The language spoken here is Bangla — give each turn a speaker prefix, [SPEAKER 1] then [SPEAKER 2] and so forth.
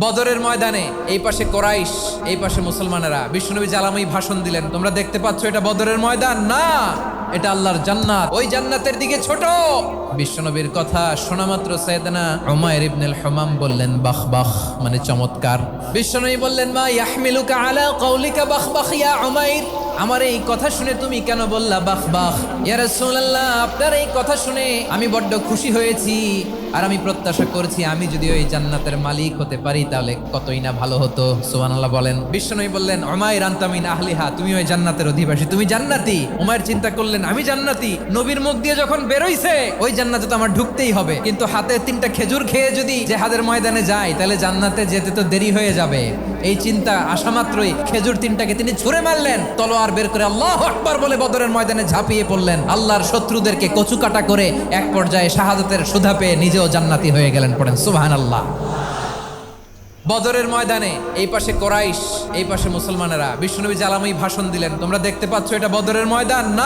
[SPEAKER 1] বদরের ময়দানে এই পাশে কোরাইশ, এই পাশে মুসলমানেরা। বিশ্বনবী জালাময়ী ভাষণ দিলেন, তোমরা দেখতে পাচ্ছ এটা বদরের ময়দান না, এটা আল্লাহর জান্নাত, ওই জান্নাতের দিকে ছোট। বিশ্বনবীর কথা শোনা মাত্র সাইয়েদনা উমাইর ইবনুল হুমাম বললেন বাখ বাখ, মানে চমৎকার। বিশ্বনবী বললেন মা ইয়াহমিলুকা আলা কওলিকা বাখ বাখ ইয়া উমাইর, আমার এই কথা শুনে তুমি কেন বললা বাখ বাখ? ইয়া রাসূলুল্লাহ, আপনার এই কথা শুনে আমি বড্ড খুশি হয়েছি, আর আমি প্রত্যাশা করছি আমি যদি ওই জান্নাতের মালিক হতে পারি তাহলে কতই না ভালো হতো। সুবহানাল্লাহ বলেন। বিশ্বনবী বললেন উমাইর আনতা মিন আহলিহা, তুমি ওই জান্নাতের অধিবাসী, তুমি জান্নাতি। উমাইর চিন্তা করলেন আমি জান্নাতি, নবীর মুখ দিয়ে যখন বেরোইছে ওই জান্নাতে তো আমার ঢুকতেই হবে, কিন্তু হাতে 3টা খেজুর খেয়ে যদি জেহাদের ময়দানে যাই তাহলে জান্নাতে যেতে তো দেরি হয়ে যাবে। এই চিন্তা আসা মাত্রই খেজুর 3টাকে তিনি ছুঁড়ে মারলেন, তলোয়ার বের করে আল্লাহু আকবার বলে বদরের ময়দানে ঝাঁপিয়ে পড়লেন। আল্লাহর শত্রুদেরকে কচুকাটা করে এক পর্যায়ে শাহাদাতের সুধা পেয়ে নিজেও জান্নাতি হয়ে গেলেন। পড়েন সুবহানাল্লাহ। বদরের ময়দানে এই পাশে কোরাইশ, এই পাশে মুসলমানেরা। বিশ্বনবী জালাময়ী ভাষণ দিলেন, তোমরা দেখতে পাচ্ছ এটা বদরের ময়দান না,